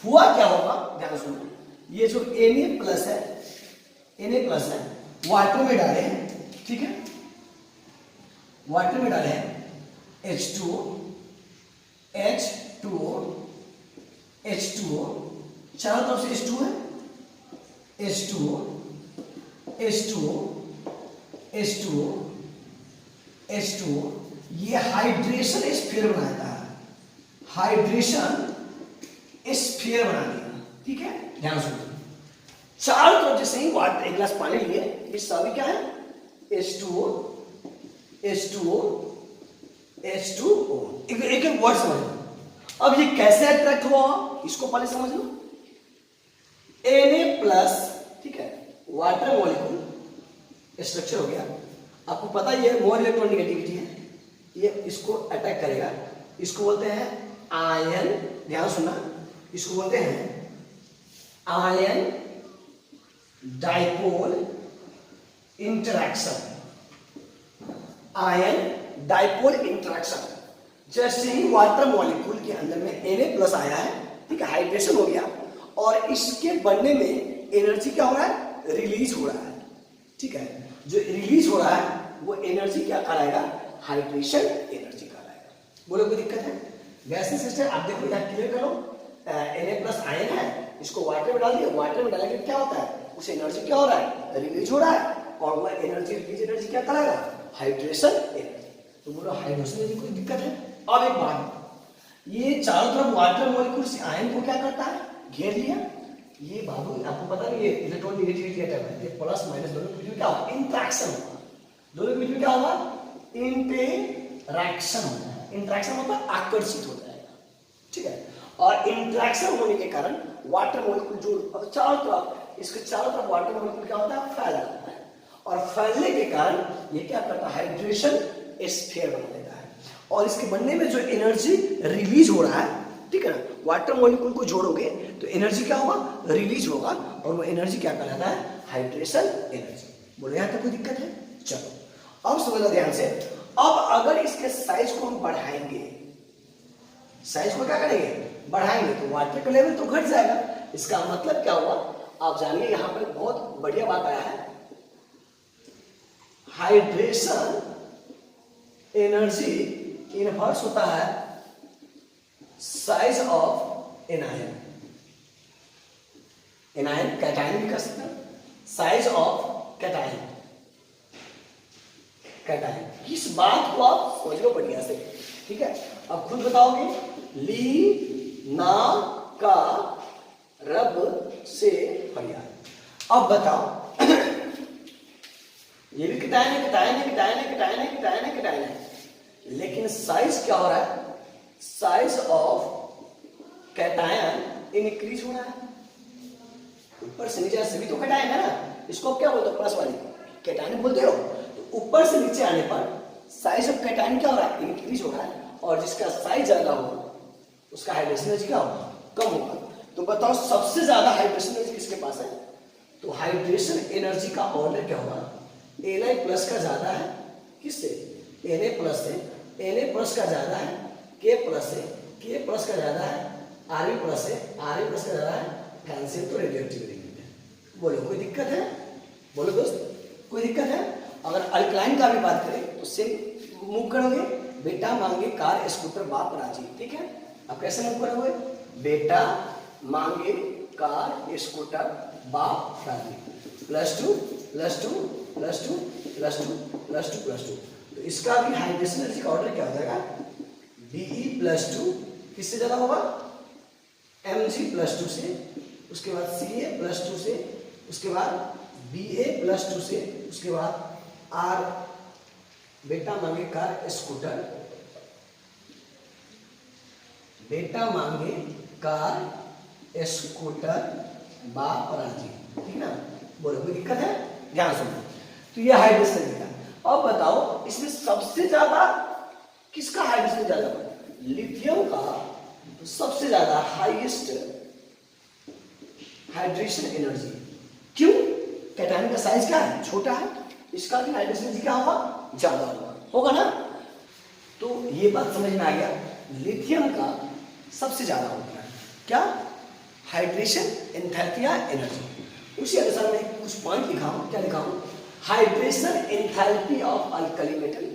हुआ क्या होगा, ध्यान सुनो, ये जो Na+ है, वाटर में डाले हैं। ठीक है, वाटर में डाले हैं H2O, चारों तरफ से H2 है, H2O, ये हाइड्रेशन स्फीयर बनाता है, हाइड्रेशन स्फीयर बना दिया। ठीक है, ध्यान सुनो, चारों तरफ जैसे ही वाटर, एक गिलास पानी लिए, ये सभी क्या है, H2O, एक एक वर्ड समझ लो। अब ये कैसे अट्रैक्ट हुआ, इसको पहले समझ लो। Na+, ठीक है, वाटर मॉलिक्यूल स्ट्रक्चर हो गया, आपको पता ही है मोर इलेक्ट्रोनेगेटिविटी है, ये इसको अटैक करेगा, इसको बोलते हैं आयन। ध्यान सुनना, इसको बोलते हैं ion dipole interaction, ion dipole interaction. जैसे ही वाटर मॉलिक्यूल के अंदर में Na+ आया है, ठीक है, हाइड्रेशन हो गया, और इसके बनने में एनर्जी क्या हो रहा है, रिलीज हो रहा है। ठीक है, जो रिलीज हो रहा है वो एनर्जी क्या कहलाएगा, हाइड्रेशन एनर्जी कहलाएगा। बोलो कोई दिक्कत है, गैसेस सिस्टम। आप देखो यहाँ क्लियर करो, Na+ आयन है, इसको वाटर में डाल दिया, वाटर में डालने के क्या होता है, उस एनर्जी क्या हो रहा है, रिलीज हो रहा है, और वह एनर्जी, रिलीज एनर्जी क्या कहलाएगा, हाइड्रेशन एनर्जी। तो बोलो हाइड्रेशन एनर्जी कोई दिक्कत है। अब एक बात, ये चारों तरफ वाटर मॉलिक्यूल से आयन को क्या करता है, घेर लिया। ये बाबू आपको पता नहीं, ये इलेक्ट्रॉन नेगेटिविटी एटम है, ये प्लस माइनस दोनों के बीच में क्या होगा, इंटरैक्शन होगा, दोनों के बीच में क्या होगा, इंटरैक्शन होता है। इंटरैक्शन मतलब आकर्षित हो जाएगा। ठीक है, और इंटरैक्शन होने के कारण वाटर मॉलिक्यूल जो अब चारों तरफ, इसके चारों तरफ वाटर मॉलिक्यूल क्या होता है, फैल जाता है, और फैलने के कारण ये क्या करता है, हाइड्रेशन स्फीयर बना देता है, और इसके बनने में जो एनर्जी रिलीज हो रहा है, ठीक है ना, वाटर मॉलिक्यूल को जोड़ोगे तो एनर्जी क्या होगा, रिलीज होगा, और वो एनर्जी क्या कहलाता है, हाइड्रेशन एनर्जी। बोलो यहाँ तक कोई दिक्कत है। चलो अब समझो ध्यान से, अब अगर इसके साइज को हम बढ़ाएंगे, साइज को क्या करेंगे, बढ़ाएंगे, तो वाटर का लेवल तो घट जाएगा। इसका मतलब क्या हुआ, आप जानिए, यहां पर बहुत बढ़िया बात आया है, हाइड्रेशन एनर्जी इनवर्स होता है size of anion. Anion cation भी कर सकते हैं, साइज ऑफ कैटायन, कैटायन। इस बात को आप समझ लो बढ़िया से। ठीक है, अब खुद बताओगे, ली ना का रब से फरियाद। अब बताओ, ये भी कैटायन है, कैटायन है, कैटायन है, कैटायन है, कैटायन है, कैटायन है, लेकिन साइज क्या हो रहा है, साइज ऑफ कैटायन इंक्रीज हो रहा है, ऊपर से नीचे सभी तो कैटायन है ना, इसको क्या बोलते हो प्लस वाली कैटायन बोलते हो। तो ऊपर से नीचे आने पर साइज ऑफ कैटायन क्या हो रहा है, इंक्रीज हो रहा है, और जिसका साइज ज्यादा होगा उसका हाइड्रेशन एनर्जी क्या होगा, कम होगा। तो बताओ सबसे ज्यादा हाइड्रेशन एनर्जी किसके पास है, तो हाइड्रेशन एनर्जी का ऑर्डर क्या होगा, Na प्लस का ज्यादा है किससे, Na प्लस से, Na प्लस का ज्यादा है K प्लस से, K प्लस का ज्यादा है Rb प्लस से, Rb प्लस का ज्यादा है कैल्शियम तो रेडियोएक्टिविटी में। बोलो कोई दिक्कत है, बोलो दोस्त कोई दिक्कत है। अगर अल्कलाइन का भी बात करें तो सेम मूव करोगे, बेटा मांगे कार स्कूटर बाप राजी, ठीक है। अब कैसे मूव करोगे, बेटा मांगे कार स्कूटर बाप राजी, +2 +2 +2 +2 +2 +2। तो इसका भी हाइड्रेशन एनर्जी का ऑर्डर क्या हो जाएगा, De+2 किससे ज्यादा होगा, Mg+2 से, उसके बाद Ca+2 से, उसके बाद Ba+2 से, उसके बाद R बेटा मांगे कार स्कूटर, बेटा मांगे कार स्कूटर बाप राजी, ठीक ना। बोलो कोई दिक्कत है, ध्यान सुनो। तो ये हाइड्रेशन का। अब बताओ इसमें सबसे ज्यादा किसका हाइड्रेशन ज्यादा है, लिथियम का सबसे ज्यादा हाईएस्ट हाइड्रेशन एनर्जी। क्यों, कैटायन का साइज क्या है, छोटा है, इसका भी हाइड्रेशन एनर्जी क्या होगा, ज्यादा होगा ना। तो ये बात समझ में आ गया, लिथियम का सबसे ज्यादा होता है क्या, हाइड्रेशन एंथैल्पी या एनर्जी। उसी अनुसार मैं कुछ पॉइंट लिखा हूं, क्या लिखा हूं, hydration enthalpy of alkali metal.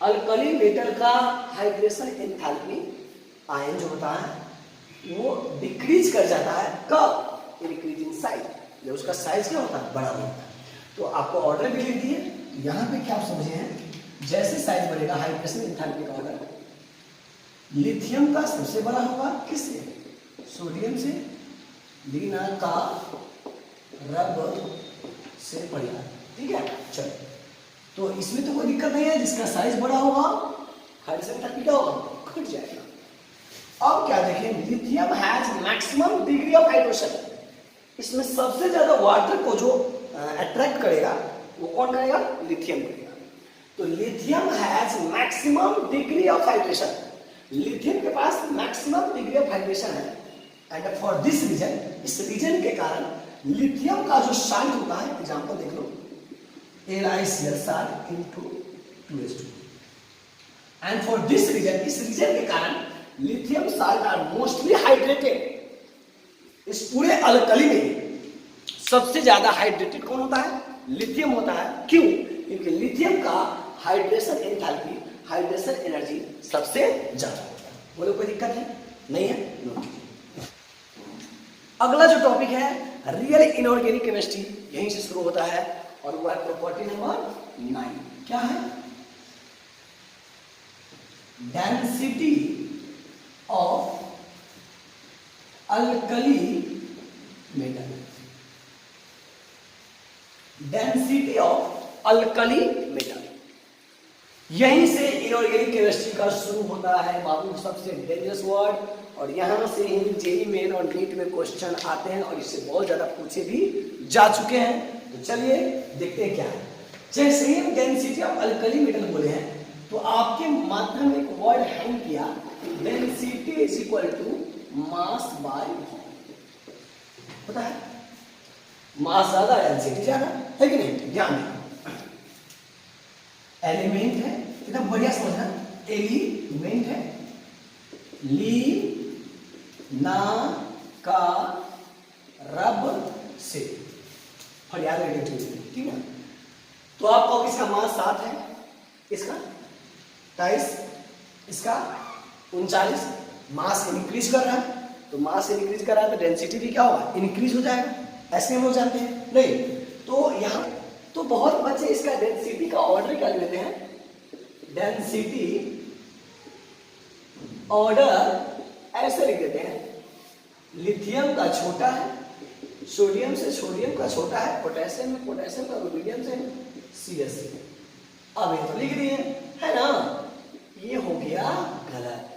Alkali metal का हाइड्रेशन एंथैल्पी आयन जो होता है वो डिक्रीज कर जाता है, कब, इंक्रीजिंग साइज, जब उसका साइज क्या होता है, बड़ा होता है। तो आपको ऑर्डर भी लिख दिए, यहां पे क्या आप समझे हैं, जैसे साइज बढ़ेगा हाइड्रेशन एंथैल्पी का ऑर्डर, लिथियम का सबसे बड़ा होगा किससे, सोडियम से, लीना का रब से बढ़िया, ठीक है। चलो तो इसमें तो कोई दिक्कत नहीं है, जिसका साइज बड़ा होगा हाइड्रेशन एंथैल्पी क्या होगा, घट जाएगा। अब क्या देखें, lithium has maximum degree of hydration, इसमें सबसे ज्यादा वाटर को जो अट्रैक्ट करेगा वो कौन करेगा, लिथियम करेगा। तो lithium has maximum degree of hydration, lithium के पास मैक्सिमम डिग्री ऑफ हाइड्रेशन है, एंड फॉर दिस रीजन, इस रीजन के कारण लिथियम का जो साल्ट होता है, एग्जांपल देख लो, LiCl salt into 2H2, and for this reason, इस रीजन के कारण lithium salt are mostly hydrated. इस पूरे अल्कली में सबसे ज्यादा हाइड्रेटेड कौन होता है, लिथियम होता है। क्यों, क्योंकि लिथियम का हाइड्रेशन एंथैल्पी, हाइड्रेशन एनर्जी सबसे ज्यादा होता है। बोलो कोई दिक्कत है, नहीं है, नो। अगला जो टॉपिक है रियल इनऑर्गेनिक केमिस्ट्री, यहीं से शुरू होता है, और वो है प्रॉपर्टी नंबर 9। क्या है, density of alkali metal, density of alkali metal, यहीं से इनऑर्गेनिक केमिस्ट्री का शुरू होता है बाबू, सबसे डेंजरस वर्ड, और यहां से ही जेईई मेन और नीट में क्वेश्चन आते हैं, और इससे बहुत ज्यादा पूछे भी जा चुके हैं। तो चलिए देखते हैं क्या है। जैसे ही हम डेंसिटी ऑफ अल्कली मेटल बोले हैं तो आपके माध्यम में एक वर्ड हैंग किया, density is equal to mass by volume. पता है, मास ज्यादा डेंसिटी ज्यादा है कि नहीं, ध्यान दें। एलिमेंट है, कितना बढ़िया समझना, एलिमेंट है, ली ना का रब से, फरियाद रेडियोएक्टिविटी, ठीक है। तो आपको इसका मास 7 है, इसका 23, इसका 39, मास इंक्रीज कर रहा है, तो मास इंक्रीज कर रहा है तो डेंसिटी भी क्या होगा, इंक्रीज हो जाएगा। ऐसे हम लोग जानते हैं नहीं, तो यहाँ तो बहुत बच्चे इसका डेंसिटी का ऑर्डर क्या लेते हैं, डेंसिटी ऑर्डर ऐसे लिख देते हैं, लिथियम का छोटा है, सोडियम से सोडियम का छोटा है, पोटेशियम में पोटेशियम का, मीडियम से CH। अब ये तो लिख दिए है ना, ये हो गया गलत,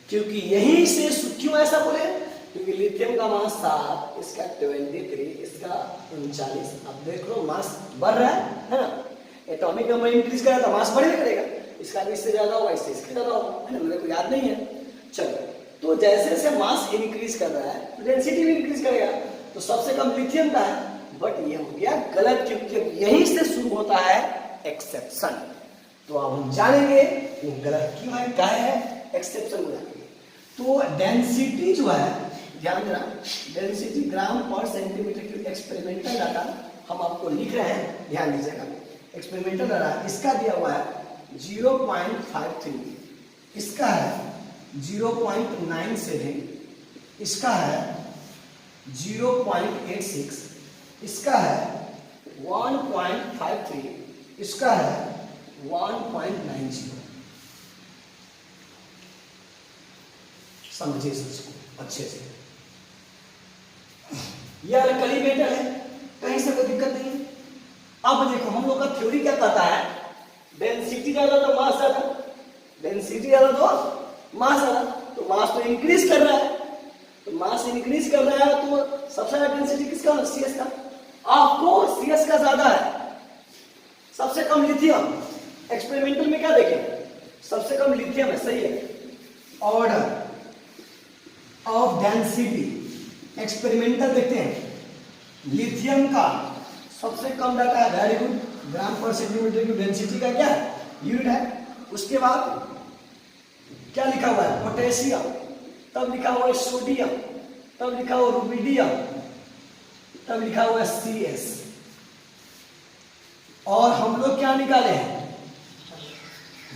क्योंकि यहीं से क्यों ऐसा बोले, क्योंकि लिथियम का मास 7, इसका 23, इसका 39। अब देख लो मास बढ़ रहा है ना, एटॉमिक नंबर इंक्रीज करा तो मास बढ़े करेगा, इसका भी इससे ज्यादा होगा, इससे ज्यादा होगा, है ना, मेरे को याद नहीं है। चलो, तो जैसे जैसे मास इंक्रीज कर रहा है तो डेंसिटी भी इंक्रीज करेगा, तो सबसे कम लिथियम का है, बट ये हो गया गलत, क्योंकि यहीं से शुरू होता है एक्सेप्शन। तो अब हम जानेंगे वो गलत क्यों है, क्या है एक्सेप्शन हो जाएंगे। तो डेंसिटी जो है, ध्यान देना, डेंसिटी ग्राम पर सेंटीमीटर क्यूब एक्सपेरिमेंटल डाटा हम आपको लिख रहे हैं, ध्यान दीजिएगा। एक्सपेरिमेंटल डाटा इसका दिया हुआ है 0.53, इसका है 0.97, इसका है 0.86, इसका है 1.53, इसका है 1.90। समझिए इसको अच्छे से। यह अल्कली मेटल है, कहीं से कोई दिक्कत नहीं है। अब देखो हम लोग का थ्योरी क्या कहता है, डेंसिटी ज्यादा तो मास ज्यादा, डेंसिटी ज्यादा तो मास ज्यादा, तो मास तो इंक्रीज कर रहा है, तो मास इंक्रीज कर रहा है तो सबसे ज्यादा डेंसिटी किसका, सीएस का। ऑफकोर्स सीएस का ज्यादा है, सबसे कम लिथियम। एक्सपेरिमेंटल में क्या देखें, सबसे कम लिथियम है, सही है। ऑर्डर ऑफ डेंसिटी एक्सपेरिमेंटल देखते हैं, लिथियम का सबसे कम डाटा है, वेरी गुड, ग्राम पर सेंटीमीटर की डेंसिटी का क्या यूनिट है। उसके बाद क्या लिखा हुआ है, पोटेशियम, तब लिखा हुआ है सोडियम, तब लिखा हुआ रुबिडियम, तब लिखा हुआ है सीएस। और हम लोग क्या निकाले हैं,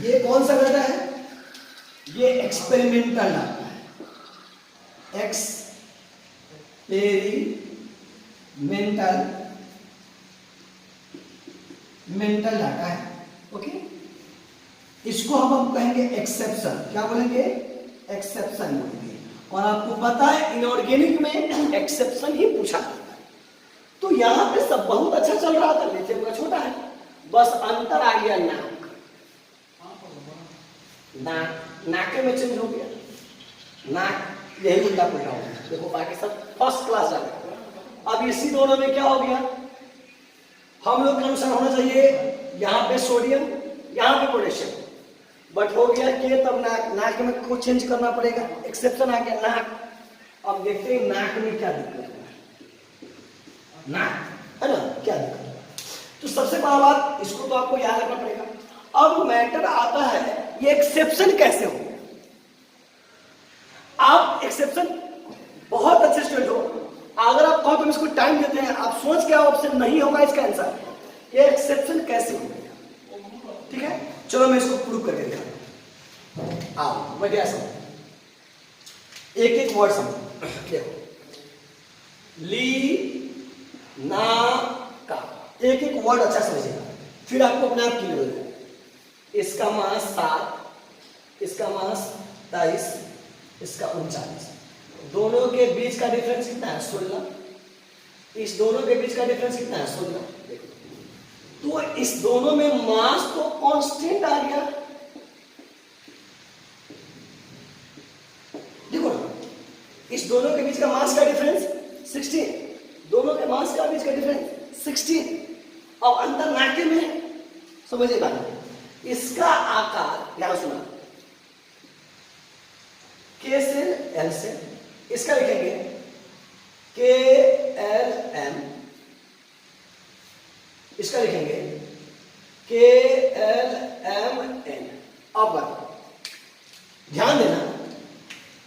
ये कौन सा डाटा है, ये एक्सपेरिमेंटल डाटा है, मेंटल डाटा है, ओके। इसको हम कहेंगे एक्सेप्शन, क्या बोलेंगे, एक्सेप्शन बोलेंगे। और आपको पता है इनऑर्गेनिक में एक्सेप्शन ही पूछा जाता है। तो यहां पे सब बहुत अच्छा चल रहा था, लिथियम का छोटा है, बस अंतर आ गया नाक, नाके में चेंज हो गया, नाक यही उल्टा पुल्टा हो गया। देखो बाकी सब फर्स्ट क्लास आ गया। अब इसी दोनों में क्या हो गया, हम लोग के अनुसार होना चाहिए यहाँ पे सोडियम, यहाँ पे पोटेशियम, बट हो गया के, तब नाक में को चेंज करना पड़ेगा, एक्सेप्शन आ गया नाक। अब देखते हैं नाक में क्या दिक्कत है, नाक है ना, क्या दिक्कत है। तो सबसे बड़ा बात, इसको तो आपको याद रखना पड़ेगा। अब मैटर आता है ये एक्सेप्शन कैसे हो। आप एक्सेप्शन बहुत अच्छे स्टूडेंट हो, अगर आप कहो तो हम इसको टाइम देते हैं, आप सोच के आओ, ऑप्शन नहीं होगा इसका आंसर, ये एक्सेप्शन कैसे हो, ठीक है। चलो मैं इसको प्रूव करके दिखाता हूं। आओ मैं क्या समझ, एक एक वर्ड समझो। देखो, ली ना का, एक एक वर्ड अच्छा समझिएगा, फिर आपको अपने आप क्लियर हो जाएगा। इसका मास 7, इसका मास 23, इसका 39, दोनों के बीच का डिफरेंस कितना है, 16। इस दोनों के बीच का डिफरेंस कितना है, 16। तो इस दोनों में मास तो कांस्टेंट आ गया, देखो ना, इस दोनों के बीच का मास का डिफरेंस 16, दोनों के मास का बीच का डिफरेंस 16। अब अंदर नाके में समझिए बात, इसका आकार ध्यान सुना, के से एल से, इसका लिखेंगे के एल एम, इसका लिखेंगे के एल एम एन। अब ध्यान देना,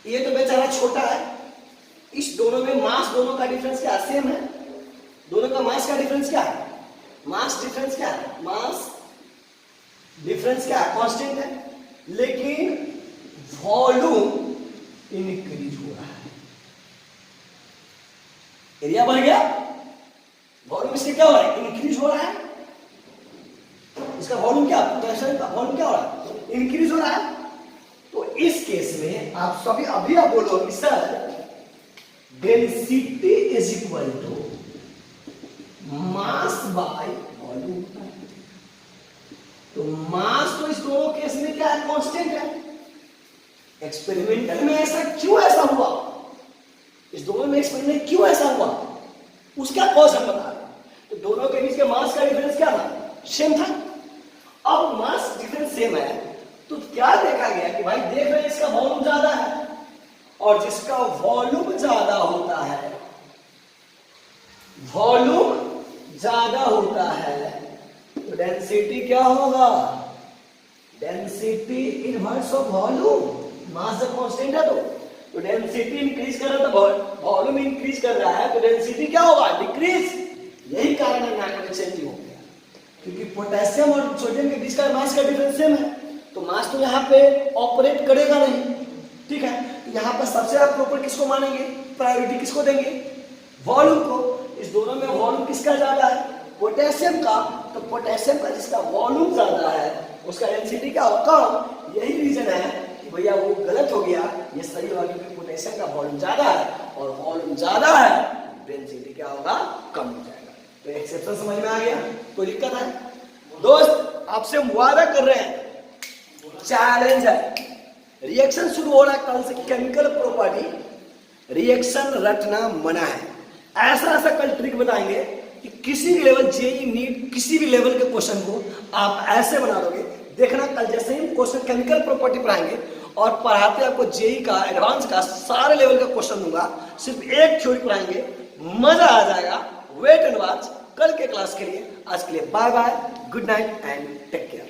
ये तो बेचारा छोटा है, इस दोनों में मास, दोनों का डिफरेंस क्या सेम है, दोनों का मास का डिफरेंस क्या है, मास डिफरेंस क्या है, मास डिफरेंस क्या है, कांस्टेंट है, लेकिन वॉल्यूम इंक्रीज हो रहा है, एरिया बढ़ गया, वॉल्यूम इससे क्या हो रहा है, इंक्रीज हो रहा है। इसका वॉल्यूम क्या, पोटेंशियल का वॉल्यूम क्या हो रहा है, इंक्रीज हो रहा है। तो इस केस में आप सभी अभी आप बोलोगे sir density is equal to mass by volume. तो मास तो इस दोनों केस में क्या है, कांस्टेंट है। एक्सपेरिमेंटल में ऐसा क्यों ऐसा हुआ, इस दोनों में एक्सपेरिमेंट क्यों ऐसा हुआ, उसका कॉज हम बता रहे हैं। तो दोनों के बीच के मास का डिफरेंस क्या था, सेम था। अब मास डिफरेंस सेम है तो क्या देखा गया कि भाई देख रहे हैं इसका वॉल्यूम ज्यादा है, और जिसका वॉल्यूम ज्यादा होता है, वॉल्यूम ज्यादा होता है तो डेंसिटी क्या होगा, डेंसिटी इनवर्स ऑफ वॉल्यूम। मास जब कांस्टेंट है तो डेंसिटी इंक्रीज कर रहा था, वॉल्यूम इंक्रीज कर रहा है तो डेंसिटी क्या होगा, डिक्रीज। यही कारण है यहाँ का चेंज हो गया, क्योंकि पोटेशियम और सोडियम के बीच का मास का डिफरेंस सेम है, तो मास तो यहाँ पे ऑपरेट करेगा नहीं, ठीक है। तो यहाँ पर सबसे आप प्रॉपर किसको मानेंगे, प्रायोरिटी किसको देंगे, वॉल्यूम को। इस दोनों में वॉल्यूम किसका ज्यादा है, पोटेशियम का, तो पोटेशियम का जिसका वॉल्यूम ज्यादा है उसका डेंसिटी क्या होगा, कम। यही रीजन है कि भैया वो गलत हो गया, ये सही होगा, क्योंकि पोटेशियम का वॉल्यूम ज्यादा है और वॉल्यूम ज्यादा है, डेंसिटी क्या होगा, कम हो जाएगा। तो एक्सेप्शन समझ में आ गया, कोई दिक्कत है दोस्त, आपसे वादा कर रहे हैं, चैलेंज है, रिएक्शन शुरू हो रहा है कल से, केमिकल प्रॉपर्टी रिएक्शन रटना मना है। ऐसा ऐसा कल ट्रिक बताएंगे कि किसी भी लेवल जेई नीट किसी भी लेवल के क्वेश्चन को आप ऐसे बना दोगे। देखना कल जैसे ही क्वेश्चन केमिकल प्रॉपर्टी पढ़ाएंगे और पढ़ाते आपको जेई का एडवांस का सारे लेवल का क्वेश्चन दूंगा, सिर्फ एक थ्योरी पढ़ाएंगे, मजा आ जाएगा। वेट एंड वॉच कल के क्लास के लिए। आज के लिए bye bye, good night and take care.